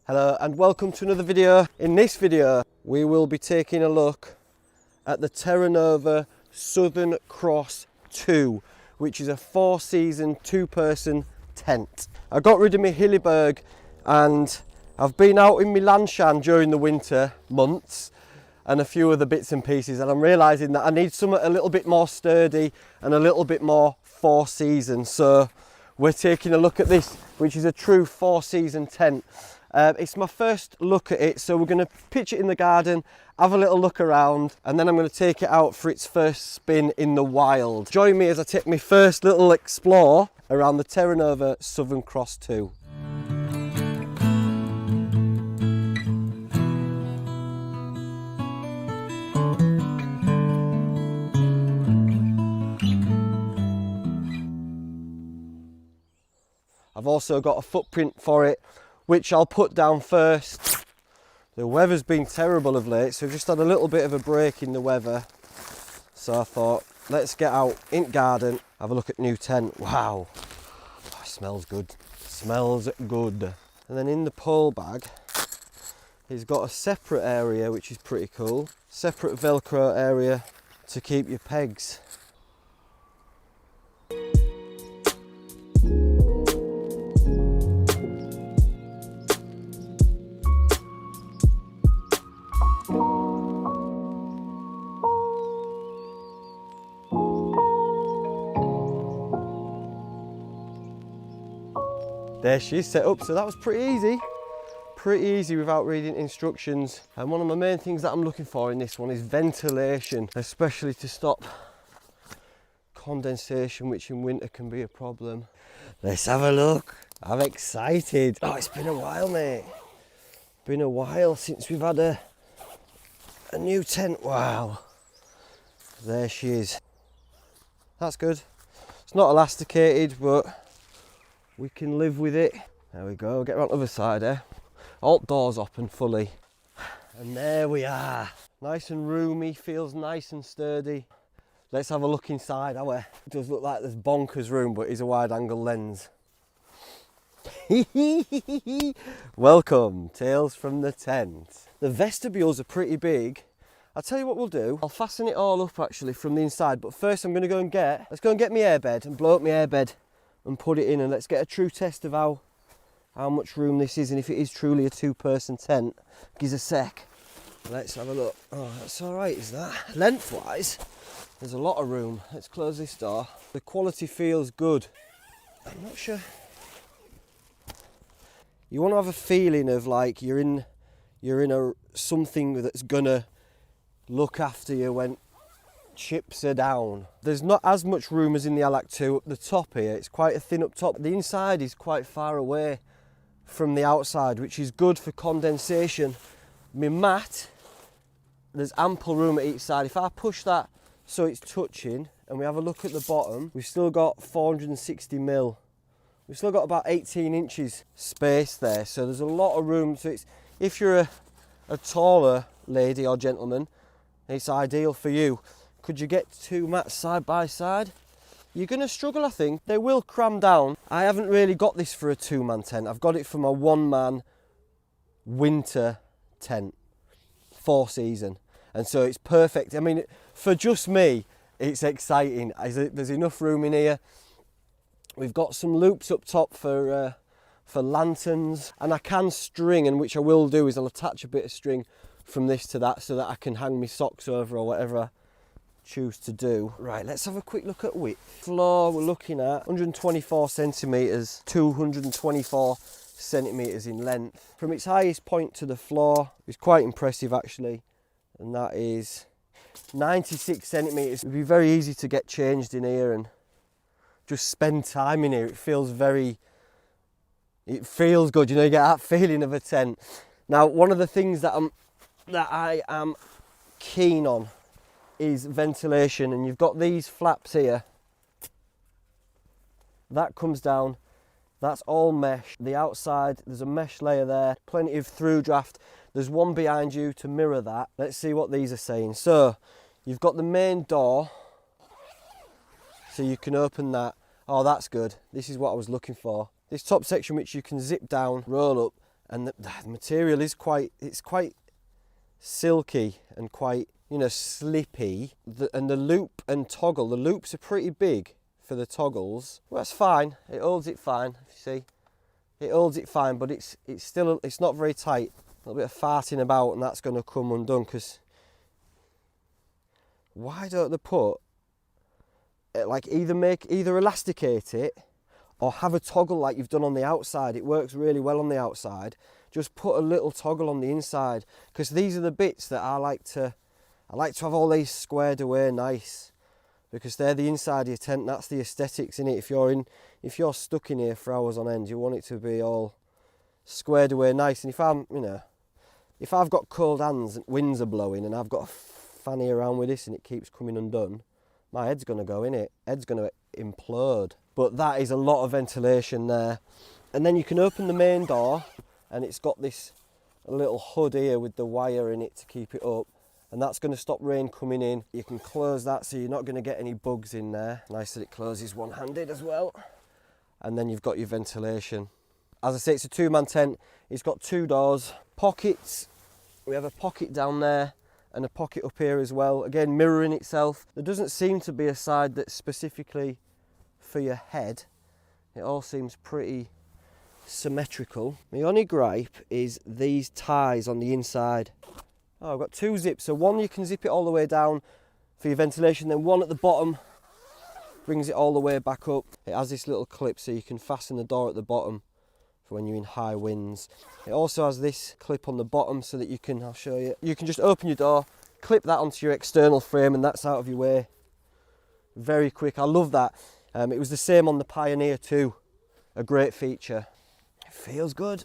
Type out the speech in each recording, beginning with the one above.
Hello and welcome to another video. In this video we will be taking a look at the Terranova Southern Cross 2, which is a 4-season 2-person tent. I got rid of my Hillyberg and I've been out in my Lanshan during the winter months and a few other bits and pieces, and I'm realising that I need something a little bit more sturdy and a little bit more 4-season. So we're taking a look at this, which is a true 4-season tent. It's my first look at it, so we're going to pitch it in the garden, have a little look around, and then I'm going to take it out for its first spin in the wild. Join me as I take my first little explore around the Terranova Southern Cross 2. I've also got a footprint for it, which I'll put down first. The weather's been terrible of late, so we've just had a little bit of a break in the weather. So I thought, let's get out in garden, have a look at new tent. Wow, oh, it smells good, smells good. And then in the pole bag, he's got a separate area, which is pretty cool. Separate Velcro area to keep your pegs. There she is set up, so that was pretty easy without reading instructions. And one of my main things that I'm looking for in this one is ventilation, especially to stop condensation, which in winter can be a problem. Let's have a look. I'm excited. Oh, it's been a while, mate. Been a while since we've had a new tent. Wow. There she is. That's good. It's not elasticated, but we can live with it. There we go, get around the other side there. All doors open fully. And there we are. Nice and roomy, feels nice and sturdy. Let's have a look inside. It does look like this bonkers room, but it's a wide angle lens. Welcome, Tales from the Tent. The vestibules are pretty big. I'll tell you what we'll do. I'll fasten it all up actually from the inside, but first I'm gonna go and let's go and get my airbed and blow up my airbed and put it in, and let's get a true test of how much room this is and if it is truly a 2-person tent. Give us a sec. Let's have a look. Oh, that's all right, is that? Lengthwise, there's a lot of room. Let's close this door. The quality feels good. I'm not sure. You want to have a feeling of like you're in something that's gonna look after you when chips are down. There's not as much room as in the Alac 2 up the top here. It's quite a thin up top. The inside is quite far away from the outside, which is good for condensation. My mat, there's ample room at each side. If I push that so it's touching and we have a look at the bottom, we've still got 460 mil. We've still got about 18 inches space there, so there's a lot of room. So it's, if you're a taller lady or gentleman, it's ideal for you. Could you get 2 mats side by side? You're going to struggle, I think. They will cram down. I haven't really got this for a 2-man tent. I've got it for my 1-man winter tent, 4-season. And so it's perfect. I mean, for just me, it's exciting. There's enough room in here. We've got some loops up top for lanterns. And I can string, and which I will do, is I'll attach a bit of string from this to that so that I can hang my socks over or whatever choose to do. Right, let's have a quick look at width. Floor, we're looking at 124 centimetres, 224 centimetres in length. From its highest point to the floor, it's quite impressive actually, and that is 96 centimetres. It would be very easy to get changed in here and just spend time in here. It feels good, you know, you get that feeling of a tent. Now, one of the things that I am keen on is ventilation, and you've got these flaps here. That comes down, that's all mesh. The outside, there's a mesh layer there, plenty of through draft. There's one behind you to mirror that. Let's see what these are saying. So, you've got the main door, so you can open that. Oh, that's good. This is what I was looking for. This top section, which you can zip down, roll up, And the material is quite silky and quite, you know, slippy. And the loop and toggle, the loops are pretty big for the toggles. Well, that's fine. It holds it fine. You see, it holds it fine, but it's still, it's not very tight. A little bit of farting about, and that's going to come undone. Because why don't they put like either elasticate it or have a toggle like you've done on the outside? It works really well on the outside. Just put a little toggle on the inside, because these are the bits that I like to have all these squared away nice, because they're the inside of your tent. That's the aesthetics in it. If you're stuck in here for hours on end, you want it to be all squared away nice. And if I've got cold hands and winds are blowing and I've got to fanny around with this and it keeps coming undone, my head's going to go in it. Head's going to implode. But that is a lot of ventilation there. And then you can open the main door, and it's got this little hood here with the wire in it to keep it up, and that's going to stop rain coming in. You can close that so you're not going to get any bugs in there. Nice that it closes one-handed as well. And then you've got your ventilation. As I say, it's a two-man tent. It's got two doors, pockets. We have a pocket down there and a pocket up here as well. Again, mirroring itself. There doesn't seem to be a side that's specifically for your head. It all seems pretty symmetrical. My only gripe is these ties on the inside. Oh, I've got two zips. So one, you can zip it all the way down for your ventilation, then one at the bottom brings it all the way back up. It has this little clip so you can fasten the door at the bottom for when you're in high winds. It also has this clip on the bottom so that you can, I'll show you, you can just open your door, clip that onto your external frame, and that's out of your way. Very quick. I love that. It was the same on the Pioneer too. A great feature. It feels good.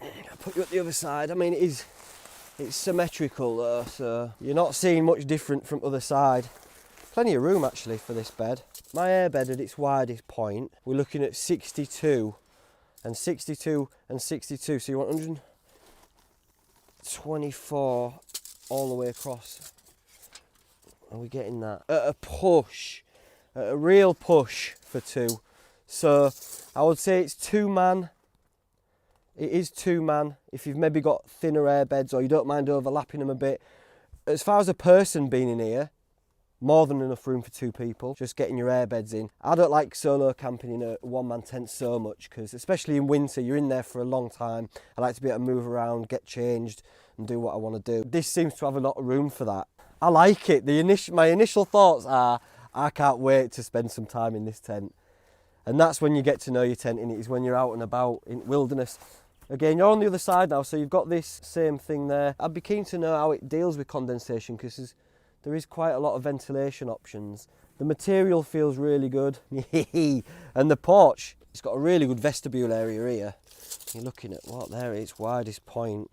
I'll put you at the other side. I mean, it's symmetrical though, so you're not seeing much different from other side. Plenty of room actually for this bed. My airbed at its widest point, we're looking at 62 and 62 and 62. So you want 124 all the way across. Are we getting that? At a push, at a real push for two. So I would say it's two-man. It is two-man if you've maybe got thinner airbeds or you don't mind overlapping them a bit. As far as a person being in here, more than enough room for two people, just getting your airbeds in. I don't like solo camping in a one-man tent so much, because especially in winter, you're in there for a long time. I like to be able to move around, get changed and do what I want to do. This seems to have a lot of room for that. I like it. My initial thoughts are, I can't wait to spend some time in this tent. And that's when you get to know your tent in it, is when you're out and about in wilderness. Again, you're on the other side now, so you've got this same thing there. I'd be keen to know how it deals with condensation, because there is quite a lot of ventilation options. The material feels really good. And the porch, it's got a really good vestibule area here. You're looking at what there is, widest point,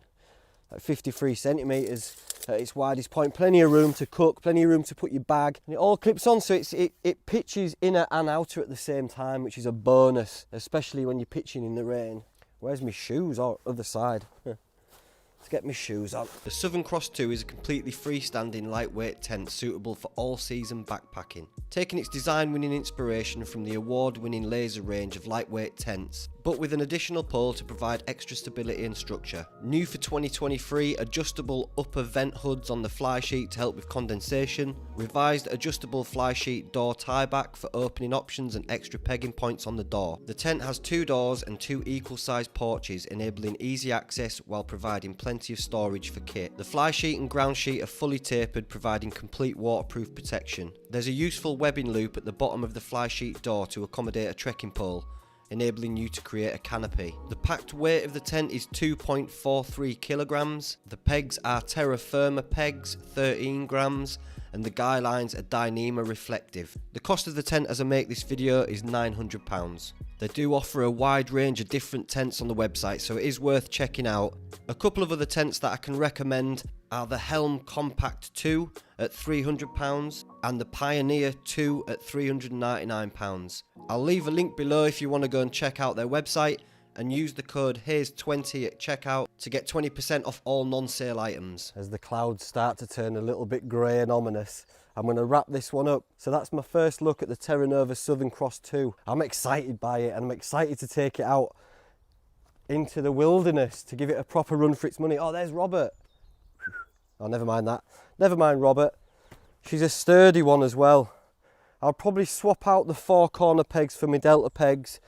like 53 centimetres at its widest point. Plenty of room to cook, plenty of room to put your bag. And it all clips on, so it pitches inner and outer at the same time, which is a bonus, especially when you're pitching in the rain. Where's my shoes? Oh, other side. Let's get my shoes on. The Southern Cross 2 is a completely freestanding lightweight tent suitable for all-season backpacking, taking its design-winning inspiration from the award-winning Laser range of lightweight tents, but with an additional pole to provide extra stability and structure. New for 2023, adjustable upper vent hoods on the fly sheet to help with condensation, revised adjustable fly sheet door tieback for opening options and extra pegging points on the door. The tent has two doors and two equal-sized porches, enabling easy access while providing plenty of storage for kit. The fly sheet and ground sheet are fully tapered, providing complete waterproof protection. There's a useful webbing loop at the bottom of the fly sheet door to accommodate a trekking pole, enabling you to create a canopy. The packed weight of the tent is 2.43 kilograms. The pegs are Terra Firma pegs, 13 grams, and the guy lines are Dyneema reflective. The cost of the tent as I make this video is £900. They do offer a wide range of different tents on the website, so it is worth checking out. A couple of other tents that I can recommend are the Helm Compact 2 at £300 and the Pioneer 2 at £399. I'll leave a link below if you want to go and check out their website, and use the code HAZE20 at checkout to get 20% off all non-sale items. As the clouds start to turn a little bit grey and ominous, I'm going to wrap this one up. So that's my first look at the Terranova Southern Cross 2. I'm excited by it, and I'm excited to take it out into the wilderness to give it a proper run for its money. Oh, there's Robert. Oh, never mind that. Never mind Robert. She's a sturdy one as well. I'll probably swap out the 4 corner pegs for my delta pegs,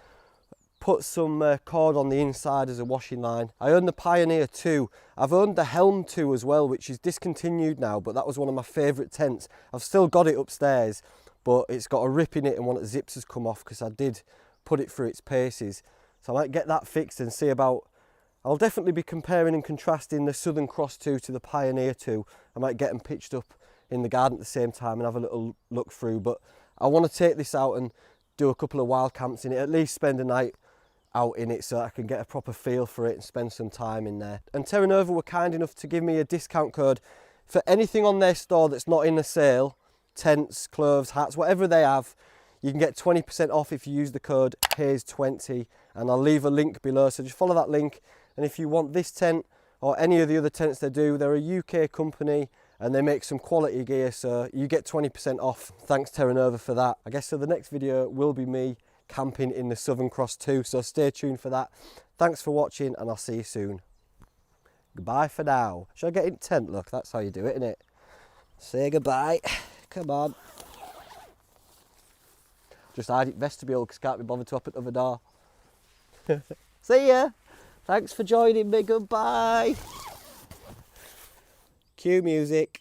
put some cord on the inside as a washing line. I own the Pioneer 2. I've owned the Helm 2 as well, which is discontinued now, but that was one of my favourite tents. I've still got it upstairs, but it's got a rip in it and one of the zips has come off because I did put it through its paces. So I might get that fixed and see about... I'll definitely be comparing and contrasting the Southern Cross 2 to the Pioneer 2. I might get them pitched up in the garden at the same time and have a little look through, but I want to take this out and do a couple of wild camps in it, at least spend a night out in it so I can get a proper feel for it and spend some time in there. And Terranova were kind enough to give me a discount code for anything on their store that's not in a sale, tents, clothes, hats, whatever they have. You can get 20% off if you use the code Haze20, and I'll leave a link below, so just follow that link. And if you want this tent or any of the other tents they do, they're a UK company and they make some quality gear, so you get 20% off. Thanks Terranova for that. I guess so the next video will be me camping in the Southern Cross 2, so stay tuned for that. Thanks for watching and I'll see you soon. Goodbye for now. Should I get in tent? Look, that's how you do it, isn't it? Say goodbye. Come on. Just hide it vestibule because can't be bothered to open the door. See ya. Thanks for joining me. Goodbye. Cue music.